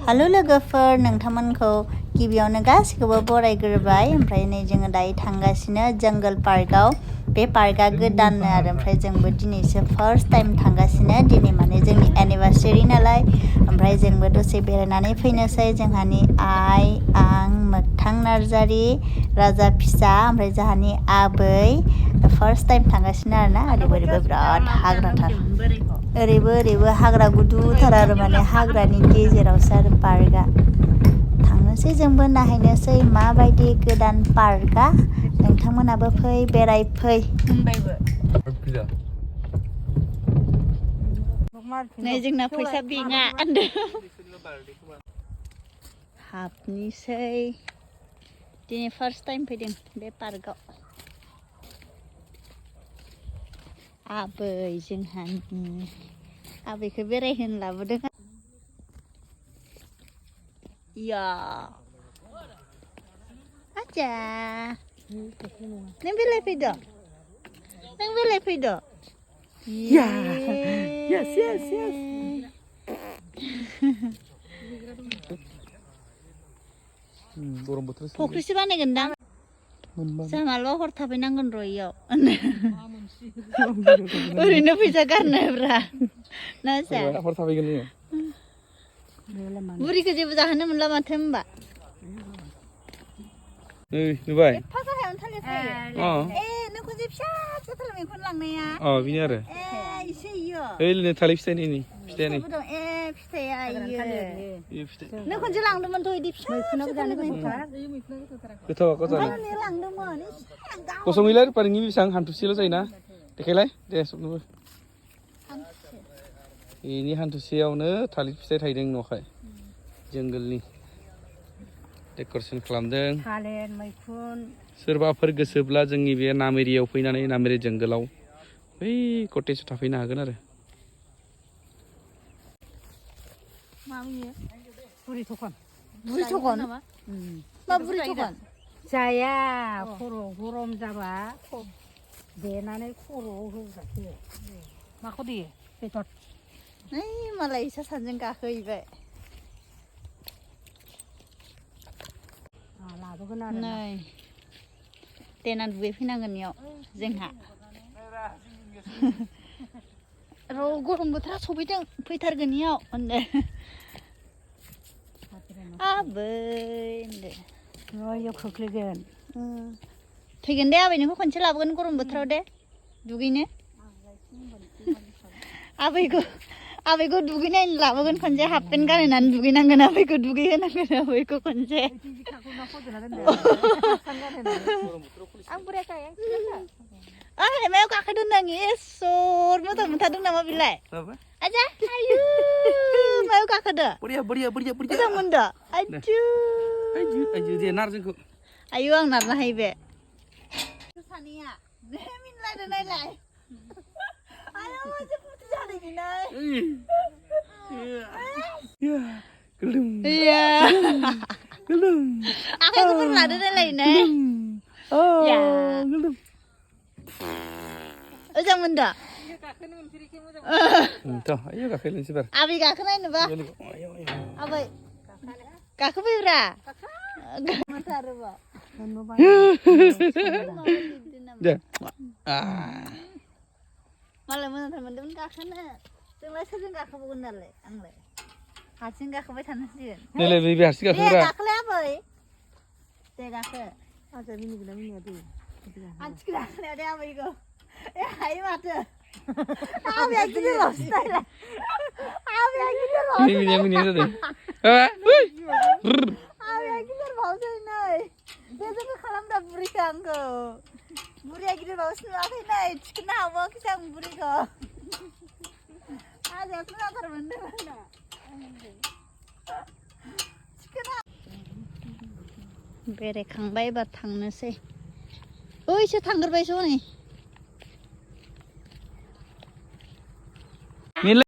Hello लोगोफोर नोंथांमोनखौ गिबियावनो गासिखौबो बरायग्रोबाय ओमफ्राय नै जोङो दायो थांगासिनो जंगल पार्कआव बे पार्कआ गोदाननो आरो ओमफ्राय जोंबो दिनैसो फार्स्ट टाइम थांगासिनो दिनै माने जोंनि एनिभार्सारि नालाय ओमफ्राय जोंबो दसे बेरायनानै फैनोसै जोंहानि आइ आं मोगथां नार्जारि राजा फिसा ओमफ्राय जोंहानि आबै फार्स्ट टाइम थांगासिनो आरोना ओरैबो बिराद हाग्राथार ओरैबो हाग्रा गुदुथार आरो माने हाग्रानि गेजेरावसो आरो पार्कआ थांनोसै जोंबो नायहैनोसै माबायदि गोदान पार्कआ नोंथांमोनाबो फै बेरायफै नै जोंना फैसा बिङा हाबनिसै दिनै फार्स्ट टाइम फैदों बे पार्कआव आबै जोंहानि आबैखौ बेरायहोनो लाबोदों या आजा नों बेरायफैदो Yes. फख्रिसो बानायगोनदां जोंहा मालाबा हर थाफैनांगोन र' इयाव ओरैनो फैसा गारनायब्रा ना जा हर थाफैगोन नोङो बुरिखौ जेबो जाहोनो मोनला माथो होमबा नुबाय एफा गाहायावनो थालिर थायो नों खनसे फिसा थालिर मैखुन लांनाया बिनो आरो इसे इयो ओइ थालिर फिथाइ नै फिथाइया फिथाइया नों खनसे लांदोंमोनथ' इदि फिसा गोथाव लांदोंमोन कसमिलार पारनि बेसेबां हान्थुसेल' जायोना देखायलाय दे सबनोबो बेनि हान्थुसेयावनो थालिर फिथाइ थायदों न'खाय जंगलनि डेक'रेसन खालामदों थालिर मैखुन सोरबाफोर गोसोब्ला जोंनि बे नामेरियाव फैनानै नामेरि जंगलाव बै कटेज थाफैनो हागोन आरो बुरि थखन मा बुरि थखन जाया खर' गरम जाबा देनानै खर'आव होगासिनो माखौ देयो बेदर ओइ मालाय इसा सानजों गाखोहैबाय लाबोगोन आरो नै देनां दुगैफैनांगोन इयाव जोंहा र' गरम बोथोरा सफैदों फैथारगोन इयाव होनदो आबै होनदो इयाव खोख्लैगोन फैगोन दे आबै नोंखौ खनसे लाबोगोन गरम बोथोराव दे दुगैनो आबैखौ दुगैनायनो लाबोगोन खनसे हाफ पेन्ट गानहोनानै दुगैनांगोन आबैखौ दुगैहोनांगोन आबैखौ खनसे आं बुरायाखै मायाव गाखोदों होनदां एसर मोजां मोनथारदों नामा बिलाय आजा आयु मायाव गाखोदो मोजां मोनदो दे नार जोंखौ आयु आं नारनो हायो बे सानैया मिनिलायदो नायलाय आयौ एसे फुरथि जादों दिनै गोलोम आखाइखौ बोर लादो नायलाय मोजां मोनदो आयो गाखोनोसै बार आबै गाखोनायनोबा आबै गाखोफैब्रा मोनथारोबा दे मालाय मोजांथार मोनदोंमोन गाखोनो जोंलाय सोरजों गाखोबावगोन नालाय आंलाय हारसिं गाखोबाय थानांसिगोन नैलाय बे हारसिं गाखोग्रा गाखोलाय आबै दे गाखो आजा मिनिगोना मिनिया दे आंथिखौ गाखोनाया दे आबैखौ हायो माथो आबैया गिदिरबावसो नायलाय आबैया गिदिरबावसो मिनिया जादों आबैया गिदिरबावसो नै बे जोङो खालामदा बुरैखौ आंखौ बुरिया गिदिरबावसो नुवाखै नै थिखोनो हाबावाखैसो आं बुरैखौ आजायासो मोजांथार मोनदों आंना बेरायखांबाय एबार थांनोसै ओइसो थांग्रोबायसो हनै